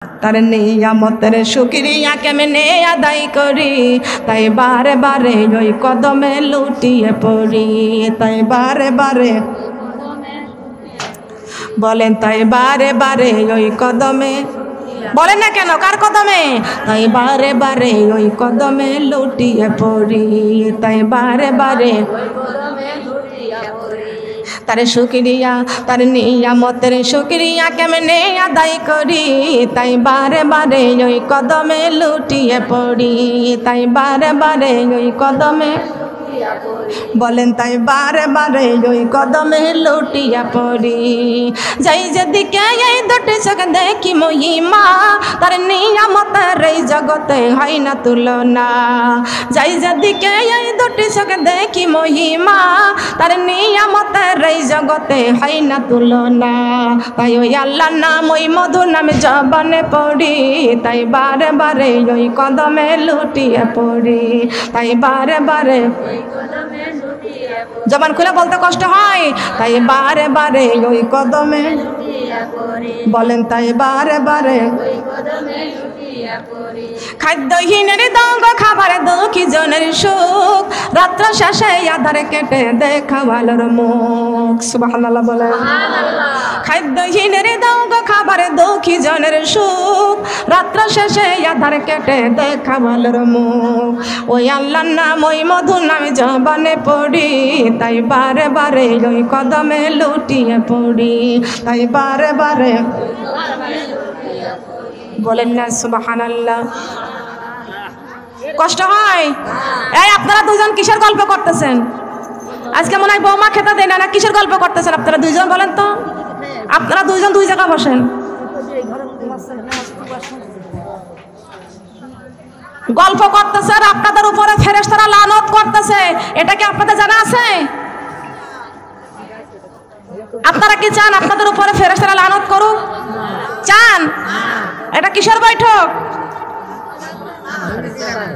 তার নিয়ামতের শুকরিয়া কেমনে আদায় করি, তাই বারে বারে ওই কদমে লুটিয়ে পড়ি। তাই বারে বারে বলেন, তাই বারে বারে ওই কদমে, বলেন না কেন, কার কদমে? তাই বারে বারে ওই কদমে লুটিয়ে পড়ি। তাই বারে বারে তার শুকরিয়া, তার নিয়ামতের শুকরিয়া কেমনে আদায় করি, তাই বারে বারে ওই কদমে লুটিয়ে পড়ি। তাই বারে বারে ওই কদমে, বলেন তাই বারে বারে ওই কদমে লুটিয়া পড়ি। যাই যেদিকে এই দুটি চোখ দেখি মহিমা, তার নিয়ামতের এই জগতে হয় না তুলনা। যাই যেদিকে এই দুটি চোখ দেখি মহিমা, তার নিয়ামতের এই জগতে হয় না তুলনা। তাই ওই আল্লাহর নাম, ওই মধুর নামে জবানে পড়ি, তাই বারে বারে ওই কদমে লুটিয়ে পড়ি। তাই বারে বারে, জবান খুলে বলতে কষ্ট হয়, তাই বারে বারে ওই কদমে, বলেন তাই বারে বারে। খাদ্যহীনের দঙ্গ খাবার দুঃখী জনের সুখ, রাত্র শেষে আধারে কেটে দেখা ভালোর মুখ। সুবহানাল্লাহ বলেন। খাদ্যহীনের দঙ্গ খাবার দুঃখী জনের সুখ, রাত্র শেষে আধারে কেটে দেখা ভালোর মুখ। ওই আল্লাহর নাম, ওই মধুর নামে জবানে পড়ি, তাই বারে বারে ওই কদমে লুটিয়ে পড়ি। তাই বারে বারে, বলেন না সুবহানাল্লাহ। কষ্ট হয়? এই আপনারা দুজন কিসের গল্প করতেছেন? আজকে মনে হয় বৌমা খেতে দেয় না, কিসের গল্প করতেছেন আপনারা দুইজন? বলেন তো, আপনারা দুইজন দুই জায়গা বসেন। গল্প করতেছে আর আপনাদের উপরে ফেরেশতারা লানত করতেছে, এটা কি আপনাদের জানা আছে? আপনারা কি চান আপনাদের উপরে ফেরেশতারা লানত করুক? চান? এটা কিসের বৈঠক?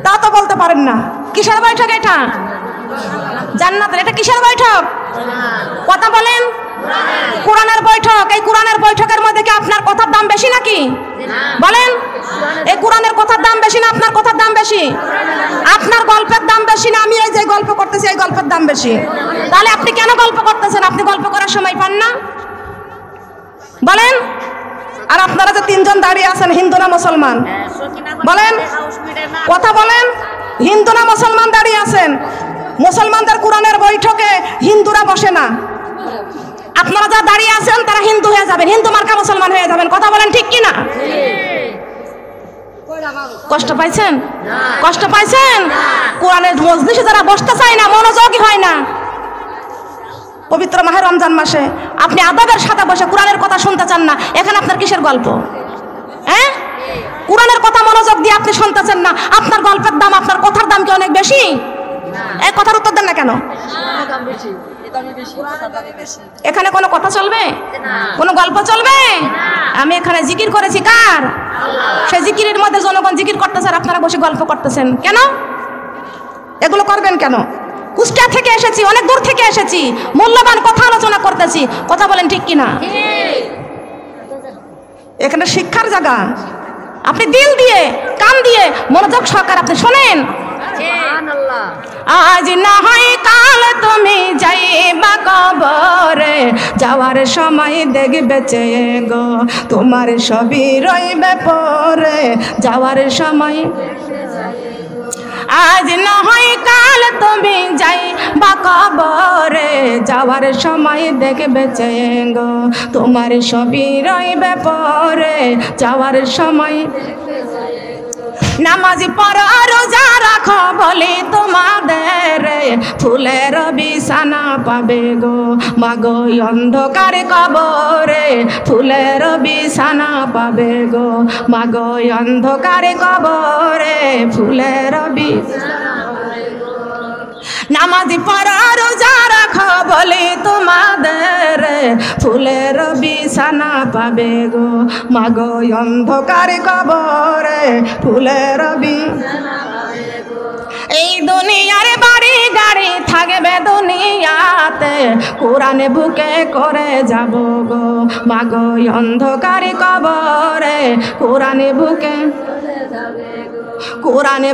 তা তো বলতে পারেন না। কিসের বৈঠক এটা? জান্নাতের। এটা কিসের বৈঠক? কথা বলেন। কোরআনের বৈঠক। এই কোরআনের বৈঠকের মধ্যে কি আপনার কথার দাম বেশি নাকি? বলেন, এই কোরআনের কথার দাম বেশি না আপনার কথার দাম বেশি? আপনার গল্পের দাম বেশি না আমি এই যে গল্প করতেছি এই গল্পের দাম বেশি? তাহলে আপনি কেন গল্প করতেছেন? আপনি গল্প করার সময় পান না? বলেন। আর আপনারা যে তিনজন দাঁড়িয়ে আছেন, হিন্দু না মুসলমান? বলেন, কথা বলেন। হিন্দু না মুসলমান দাঁড়িয়ে আছেন? মুসলমানদের কোরআনের বৈঠকে হিন্দুরা বসে না। আপনারা যা দাঁড়িয়ে আছেন তারা হিন্দু হয়ে যাবেন, হিন্দু মার্কা মুসলমান হয়ে যাবেন। কথা বলেন, ঠিক কিনা? কষ্ট পাইছেন? কষ্ট পাইছেন? কোরআনের মজলিসে যারা বসতে চায় না, মনোযোগী হয় না। পবিত্র মাহে রমজান মাসে আপনি আদবের সাথে বসে কোরআনের কথা শুনতে চান না, এখানে আপনার কিসের গল্প? হ্যাঁ, কোরআনের কথা মনোযোগ দিয়ে আপনি শুনতেছেন না, আপনার গল্পের দাম, আপনার কথার দাম কি অনেক বেশি? এই কথার উত্তর দেন না কেন? এখানে কোনো কথা চলবে? কোনো গল্প চলবে? আমি এখানে জিকির করেছি কার? সে জিকিরের মধ্যে জনগণ জিকির করতেছে আর আপনারা বসে গল্প করতেছেন কেন? এগুলো করবেন কেন? কুষ্টিয়া থেকে এসেছি, অনেক দূর থেকে এসেছি, মূল্যবান কথা আলোচনা করতেছি। কথা বলেন, ঠিক কিনা? এখানে শিক্ষার জায়গা। আপনি দিল দিয়ে, কান দিয়ে মনোযোগ সহকারে আপনি শোনেন। আজ না হয় কাল তুমি যাইবা কবরে, যাওয়ার সময় দেখবে চেয়ে গো তোমার সবই রইবে পরে, যাওয়ার সময়। আজ না হয় কাল তুমি যাইবা কবরে, যাওয়ার সময় দেখবে চেয়ে গো তোমার সবই রইবে পরে, যাওয়ার সময়। নামাজি পড়ো রোজা রাখো বলি তোমাদের, ফুলের বিছানা পাবে গো মাগো অন্ধকার কবরে, ফুলের বিছানা পাবে গো মাগো অন্ধকার কবরে, ফুলের বিছানা। নামাজি পড়ো রোজা রাখো বলি তোমাদের, ফুলের বিছানা পাবে গো মাগো অন্ধকার কবরে, ফুলের বিছানা। এই দুনিয়ার বাড়ি গাড়ি থাকবে দুনিয়াতে, কোরআনে বুকে করে যাব গো মাগো অন্ধকারে কবরে, কোরআনে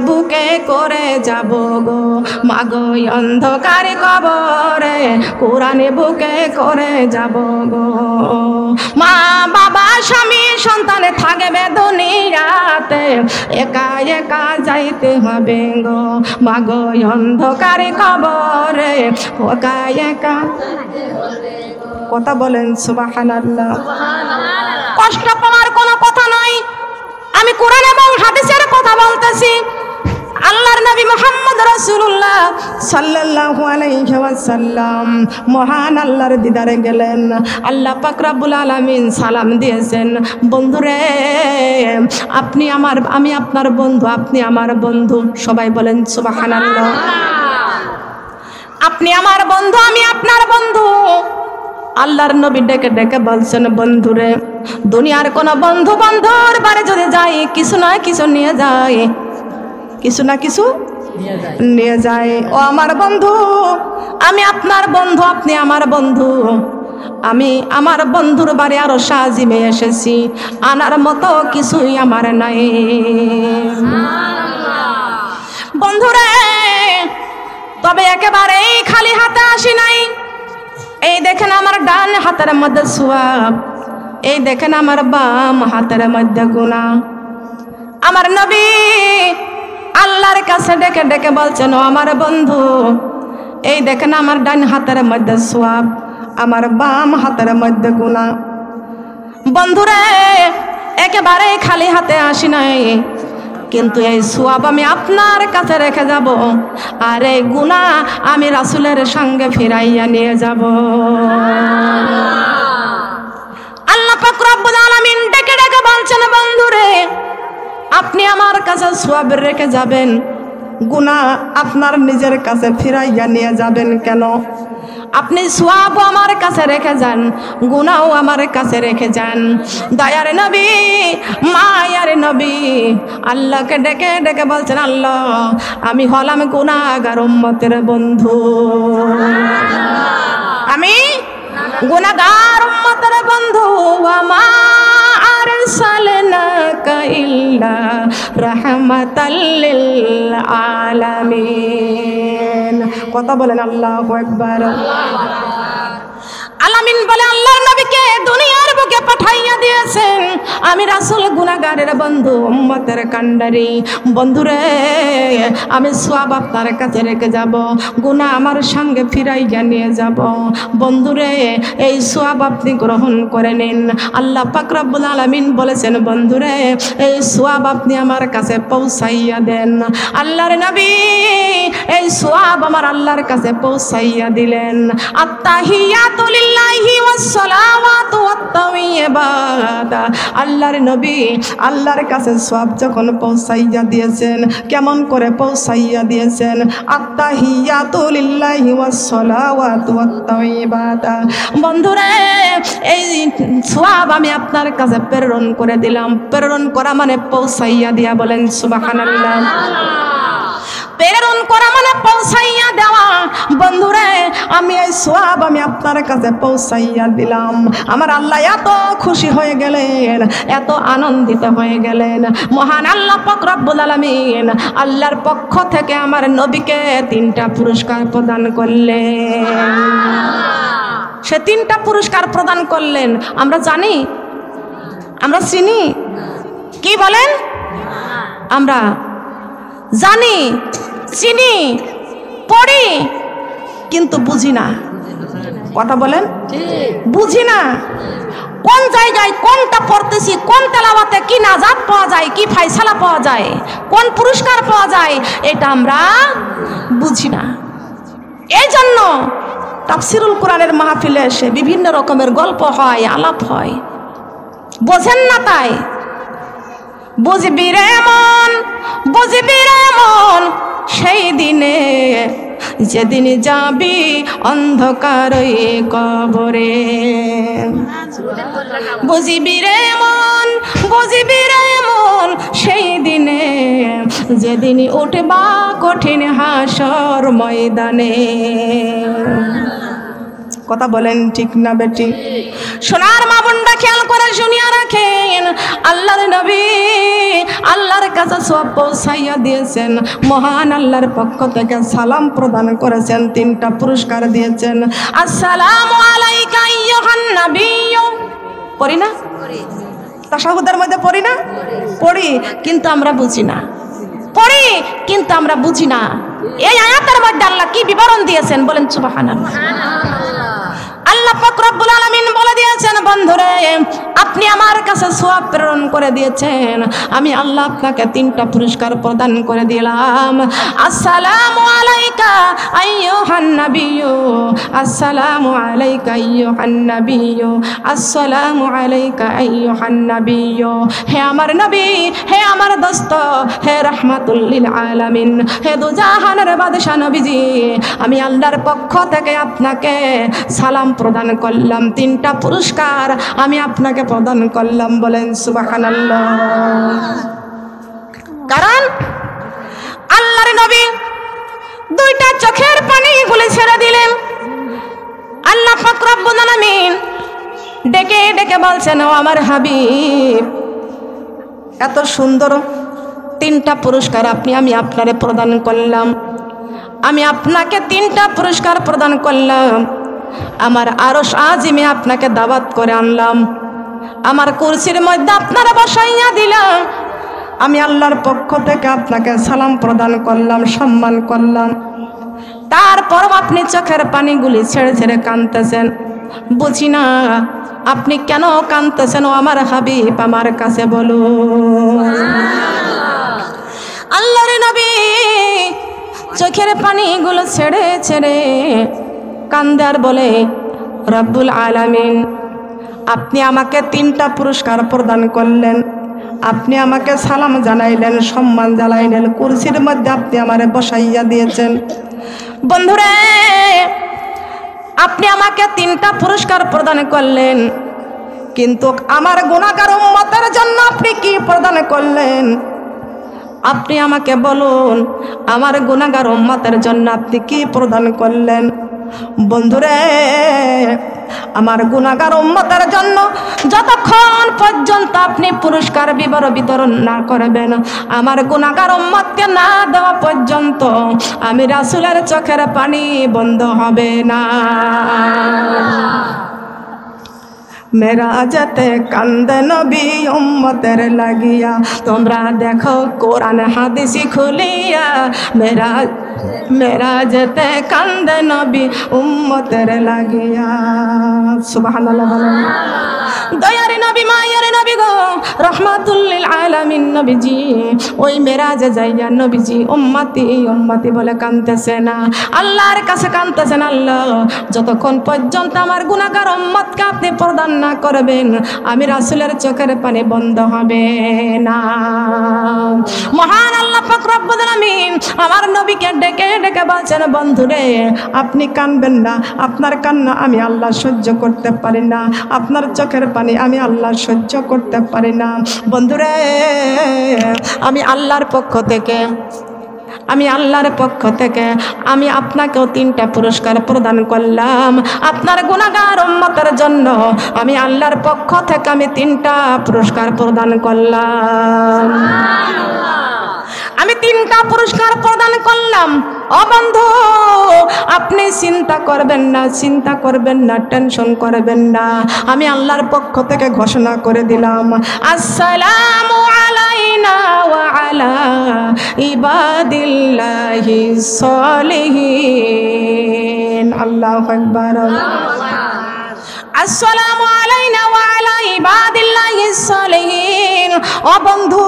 বুকে করে যাব গো মাগো অন্ধকারে কবরে, কোরআনে বুকে করে যাব গো। মা বাবা স্বামী সন্তান থাকবে দুনিয়াতে, একা একা যাইতে হবে গো মাগো অন্ধকারে কবরে, একা একা। কথা বলেন সুবহানাল্লাহ। কষ্ট পাওয়ার কোনো কথা নয়, আমি কোরআন এবং হাদিসের কথা বলতেছি। আল্লাহর নবী মুহাম্মদ রাসূলুল্লাহ সাল্লাল্লাহু আলাইহি ওয়াসাল্লাম মহান আল্লাহর দিদারে গেলেন। আল্লাহ পাক রব্বুল আলামিন সালাম দিয়েছেন, বন্ধুরে আপনি আমার, আমি আপনার বন্ধু, আপনি আমার বন্ধু। সবাই বলেন সুবহানাল্লাহ। আপনি আমার বন্ধু, আমি আপনার বন্ধু। আল্লাহর নবী ডেকে ডেকে বলছেন, বন্ধুরে দুনিয়ার কোন বন্ধু বন্ধুর বাড়ি যদি যায় কিছু না কিছু নিয়ে যায়, কিছু না কিছু নিয়ে যায়। ও আমার বন্ধু, আমি আপনার বন্ধু, আপনি আমার বন্ধু। আমি আমার বন্ধুর বাড়ি আরো সাজিমে এসেছি, আনার মতো কিছুই আমার নাই। বন্ধুরে তবে একেবারেই খালি হাতে আসি নাই। এই দেখেন আমার ডান হাতের মধ্যে সোয়াব, এই দেখেন আমার বাম হাতের মধ্যে গুনাহ। আমার নবী আল্লাহর কাছে ডেকে ডেকে বলছেন, ও আমার বন্ধু এই দেখেন আমার ডান হাতের মধ্যে সোয়াব, আমার বাম হাতের মধ্যে গুনাহ। বন্ধুরে একেবারে খালি হাতে আসি নাই, কিন্তু এই সোয়াব আমি আপনার কাছে রেখে যাব, আর এই গুনাহ আমি রাসূলের সঙ্গে ফিরাইয়া নিয়ে যাব। আল্লাহ পাক রব্বুল আলামিন ডেকে ডেকে বলছেন, বন্ধুরে আপনি আমার কাছে সোয়াব রেখে যাবেন, গুনাহ আপনার নিজের কাছে ফিরাইয়া নিয়ে যাবেন কেন? আপনি সোয়াবও আমার কাছে রেখে যান, গুনাহও আমার কাছে রেখে যান। দয়ার নবী, মায়ার নবী আল্লাহকে ডেকে ডেকে বলছেন, আল্লাহ আমি হলাম গুনাহগার উম্মতের বন্ধু, আমি গুনাহগার উম্মতের বন্ধু। আমা আরসালনাকা ইল্লা রাহমাতাল লিল আলামিন। কথা বলেন আল্লাহু আকবার। আলামিন বলে আল্লাহর নবীকে দুনিয়ার বুকে পাঠাইয়া দিয়েছেন, আমি রাসূল গুনাহগারের বন্ধু, উম্মতের কান্ডারি। বন্ধুরে আমি সোয়াব আপনার কাছে রেখে যাব, গুনাহ আমার সঙ্গে ফিরাইয়া নিয়ে যাব। বন্ধুরে এই সোয়াব আপনি গ্রহণ করে নিন। আল্লাহ পাক রব্বুল আলামিন বলেছেন, বন্ধুরে এই সোয়াব আপনি আমার কাছে পৌঁছাইয়া দেন। আল্লাহর নবী এই সোয়াব আমার আল্লাহর কাছে পৌঁছাইয়া দিলেন। আত্তাহিয়াতু লিল্লাহি ওয়াস সালাওয়াতু ওয়াত তাইয়্যিবাত। আল্লাহর নবী আল্লাহর কাছে সোয়াব যখন পৌঁছাইয়া দিয়েছেন, কেমন করে পৌঁছাইয়া দিয়েছেন? আত্তাহিয়াতু লিল্লাহি ওয়াস সালাওয়াতু ওয়াত তাইয়্যিবাত। বন্ধুরে এই সোয়াব আমি আপনার কাছে প্রেরণ করে দিলাম। প্রেরণ করা মানে পৌঁছাইয়া দিয়া, বলেন সুবহানাল্লাহ। প্রেরণ করা মানে পৌঁছাইয়া দেওয়া। বন্ধুরে আমি এই সোয়াব আমি আপনার কাছে পৌঁছাইয়া দিলাম। আমার আল্লাহ এত খুশি হয়ে গেলেন, এত আনন্দিত হয়ে গেলেন। মহান আল্লাহ পাক রব্বুল আলামিন আল্লাহর পক্ষ থেকে আমার নবীকে 3টা পুরস্কার প্রদান করলেন। সে 3টা পুরস্কার প্রদান করলেন। আমরা জানি, আমরা চিনি? কি বলেন? আমরা জানি, চিনি, পড়ি, কিন্তু বুঝি না। কথা বলেন, বুঝি না। কোন জায়গায় কোনটা পড়তেছি, কোন তেলাওয়াতে কি নাজাত পাওয়া যায়, কি ফায়সালা পাওয়া যায়, কোন পুরস্কার পাওয়া যায়, এটা আমরা বুঝি না। এই জন্য তাফসিরুল কোরআনের মাহফিলে এসে বিভিন্ন রকমের গল্প হয়, আলাপ হয়, বোঝেন না। তাই বুঝবি রে মন, বুঝবি রে মন সেই দিনে যেদিন যাবি অন্ধকার কবরে। বুঝবি রে মন, বুঝবি রে মন সেই দিনে যেদিন উঠবা কঠিন হাসর ময়দানে। কথা বলেন ঠিক না বেটি? সোনার মা বোনরা খেয়াল করে শুনিয়া রাখেন, আল্লাহর নবী আল্লাহর কাছে সওয়াব পৌঁছাইয়া দিয়েছেন, মহান আল্লাহর পক্ষ থেকে সালাম প্রদান করেছেন, 3টা পুরস্কার দিয়েছেন। আসসালামু আলাইকা আইয়ুহান নাবিয়্যু, পড়ি না? তাশাহুদের মধ্যে পড়ি না? পড়ি, কিন্তু আমরা বুঝি না। পড়ি কিন্তু আমরা বুঝি না। এই আয়াতের মধ্যে আল্লাহ কি বিবরণ দিয়েছেন বলেন সুবহানাল্লাহ। আল্লাহ পাক রব্বুল আলামিন বলে দিয়েছেন, বন্ধুরে আপনি আমার কাছে সওয়াব প্রেরণ করে দিয়েছেন, আমি আল্লাহ আপনাকে 3টা পুরস্কার প্রদান করে দিলাম। আসসালামু আলাইকা আইয়ুহান নাবিয়্যু, আসসালামু আলাইকা আইয়ুহান নাবিয়্যু, আসসালামু আলাইকা আইয়ুহান নাবিয়্যু। হে আমার নবী, হে আমার দোস্ত, হে রাহমাতুল লিল আলামিন, হে দুজাহানের বাদশা নবীজি, আমি আল্লাহর পক্ষ থেকে আপনাকে সালাম প্রদান করলাম, 3টা পুরস্কার আমি আপনাকে প্রদান করলাম। বলেন সুবহানাল্লাহ। কারণ আল্লাহর নবী 2টা চোখের পানি গুলি ছেড়ে দিলেন। আল্লাহ পাক রব্বুল আলামিন ডেকে ডেকে বলছেন, ও আমার হাবিব, এত সুন্দর 3টা পুরস্কার আমি আপনারে প্রদান করলাম, আমি আপনাকে 3টা পুরস্কার প্রদান করলাম, আমার আরশ আজিমে আপনাকে দাওয়াত করে আনলাম, আমার কুরসির মধ্যে আপনারা বসাইয়া দিলাম, আমি আল্লাহর পক্ষ থেকে আপনাকে সালাম প্রদান করলাম, সম্মান করলাম, তারপরও আপনি চোখের পানিগুলি ছেড়ে ছেড়ে কাঁদতেছেন। বুঝি না আপনি কেন কাঁদতেছেন, ও আমার হাবিব আমার কাছে বলুন। আল্লাহর নবী চোখের পানিগুলো ছেড়ে ছেড়ে কান্দে আর বলে, রব্বুল আলামিন আপনি আমাকে 3টা পুরস্কার প্রদান করলেন, আপনি আমাকে সালাম জানাইলেন, সম্মান জানাইলেন, কুরসির মধ্যে আপনি আমারে বসাইয়া দিয়েছেন। বন্ধুরে আপনি আমাকে 3টা পুরস্কার প্রদান করলেন, কিন্তু আমার গুনাহগার উম্মতের জন্য আপনি কি প্রদান করলেন? আপনি আমাকে বলুন, আমার গুনাহগার উম্মতের জন্য আপনি কি প্রদান করলেন? বন্ধুরে আমার গুনাহগার উম্মতের জন্য যতক্ষণ পর্যন্ত আপনি পুরস্কার বিতরণ না করবেন, আমার গুনাহগার উম্মতকে না দেওয়া পর্যন্ত আমি রাসূলের চোখের পানি বন্ধ হবে না। মেরাজতে কান্দে নবী উম্মতের লাগিয়া, তোমরা দেখো কোরআন হাদিস খুলিয়া, মেরাজতে কান্দে নবী উম্মতের লাগিয়া। সুবহানাল্লাহ। দয়ার নবী মায়ের নবী গো, রহমাতুল লিল আলামিন নবীজি ওই মেরাজে যাইয়া নবীজি উম্মতি উম্মতি বলে কাঁদতেছে না, আল্লাহর কাছে কাঁদতেছেন, আল্লাহ যতক্ষণ পর্যন্ত আমার গুনাহগার উম্মতকে আপনি প্রদান না করবেন আমি রাসূলের চোখের পানি বন্ধ হবে না। মহান আল্লাহ পাক রব্বুল আলামিন আমার নবীকে ডেকে ডেকে বলছেন, বন্ধুরে আপনি কাঁদবেন না, আপনার কান্না আমি আল্লাহ সহ্য করতে পারি না, আপনার চোখের পানি আমি আল্লাহ সহ্য করতে পারি না। বন্ধুরে আমি আল্লাহর পক্ষ থেকে আমি আপনাকেও 3টা পুরস্কার প্রদান করলাম, আপনার গুনাহগার উম্মতের জন্য আমি আল্লাহর পক্ষ থেকে আমি 3টা পুরস্কার প্রদান করলাম। আমি 3টা পুরস্কার প্রদান করলাম। ও বন্ধু আপনি চিন্তা করবেন না, টেনশন করবেন না, আমি আল্লাহর পক্ষ থেকে ঘোষণা করে দিলাম, আসসালামু আলাইনা ওয়া আলা ইবাদিল্লাহিস সালিহিন। আল্লাহু আকবার। আসসালামু আলাইনা ওয়া আলা ইবাদিল্লাহিস সালিহিন। ও বন্ধু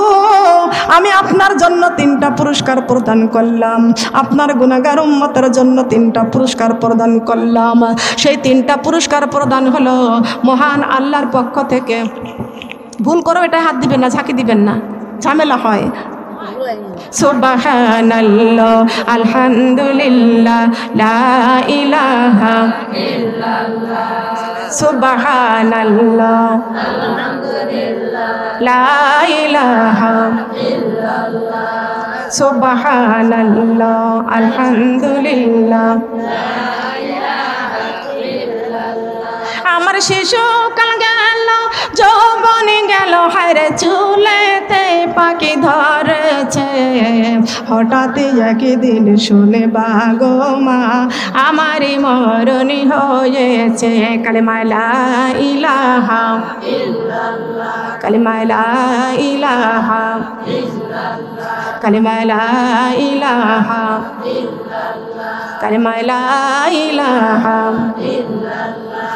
আমি আপনার জন্য 3টা পুরস্কার প্রদান করলাম, আপনার গুনাহগার উম্মতের জন্য 3টা পুরস্কার প্রদান করলাম। সেই 3টা পুরস্কার প্রদান হলো মহান আল্লাহর পক্ষ থেকে। ভুল করো এটা হাত দিবেন না, ঝাঁকি দিবেন না, ঝামেলা হয়। সুবহানাল্লাহ, আলহামদুলিল্লাহ, লা ইলাহা ইল্লাল্লাহ। সুবহানাল্লাহ, আলহামদুলিল্লাহ, লা ইলাহা ইল্লাল্লাহ। সুবহানাল্লাহ আলহামদুলিল্লাহ। আমার শিশুকাল গেল, যৌবন গেল, হায়রে চুলেতে পাখি ধরেছে। হঠাৎ একদিন শুনে বাগো মা আমারই মরণি হয়েছে। কালিমা লা ইলাহা ইল্লাল্লাহ, কালিমা লা ইলাহা ইল্লাল্লাহ, কালিমা লা ইলাহা ইল্লাল্লাহ, কালিমা লা ইলাহা ইল্লাল্লাহ,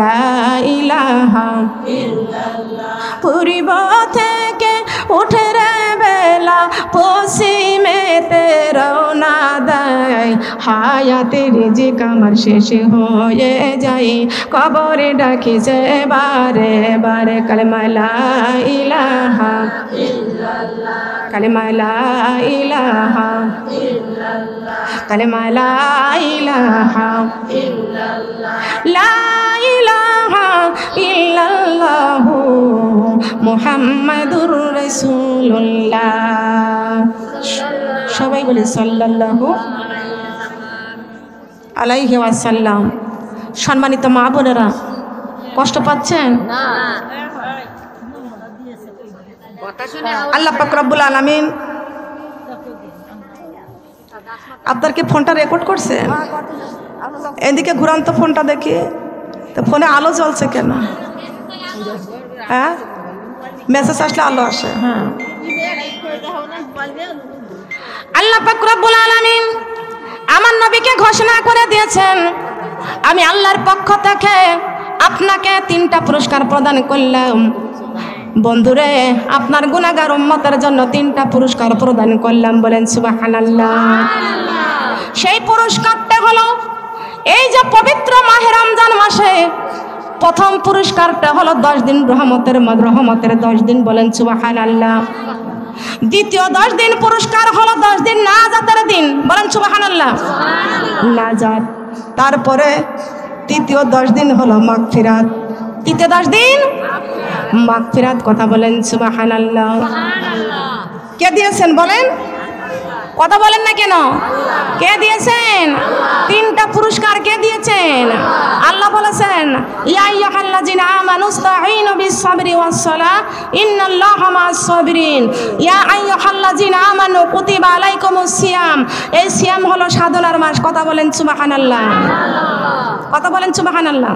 লা ইলাহা ইল্লাল্লাহ। পূর্ব থেকে উঠে রে বেলা, পশ্চিমেতে রওনা দেয়। হায়াতের রিজিক আমার শেষ হয়ে যায়, কবরে ডাকিছে বারে বারে। কালিমা লা ইলাহা ইল্লাল্লাহ, কালিমা লা ইলাহা ইল্লাল্লাহ, কালিমা লা ইলাহা ইল্লাল্লাহ, লা ইলাহা ইল্লাল্লাহু মুহাম্মাদুর রাসূলুল্লাহ। সবাই বলে সাল্লাল্লাহু আলাইহি ওয়াসাল্লাম। সম্মানিত মা বোনেরা, কষ্ট পাচ্ছেন? আল্লাহ পাক রব্বুল আলামিন আপনার কি ফোনটা রেকর্ড করছে? এদিকে ঘুরান তো ফোনটা দেখি তো। ফোনে আলো জ্বলছে কেন? হ্যাঁ, মেসেজ আসলে আলো আসে। হ্যাঁ, আল্লাহ পাক রব্বুল আলামিন আমার নবীকে ঘোষণা করে দিয়েছেন, আমি আল্লাহর পক্ষ থেকে আপনাকে 3টা পুরস্কার প্রদান করলাম। বন্ধুরে, আপনার গুনাহগার উম্মতের জন্য 3টা পুরস্কার প্রদান করলাম। বলেন সুবহানাল্লাহ। সেই পুরস্কারটা হলো এই যে পবিত্র মাহে রমজান মাসে প্রথম পুরস্কারটা হলো 10 দিন রহমতের 10 দিন। বলেন সুবহানাল্লাহ। দ্বিতীয় 10 দিন পুরস্কার হলো 10 দিন নাজাতের দিন। বলেন সুবহানাল্লাহ, নাজাত। তারপরে তৃতীয় 10 দিন হলো মাগফিরাত। তৃতীয় 10 দিন মাগফিরাত। কথা বলেন সুবহানাল্লাহ। কে দিয়েছেন বলেন? কথা বলেন না কেন? কে দিয়েছেন? 3টা পুরস্কার কে দিয়েছেন? আল্লাহ বলেছেন, ইয়া আইয়ুহাল্লাযিনা আমানু ইসতাঈনু বিস-সাবরি ওয়াস-সালাহ ইন্নাল্লাহা মা'আস-সাবিরিন। ইয়া আইয়ুহাল্লাযিনা আমানু কুতিবা আলাইকুমুস-সিয়াম। এই সিয়াম হলো সাধনার মাস। কথা বলেন সুবহানাল্লাহ। কথা বলেন সুবহানাল্লাহ।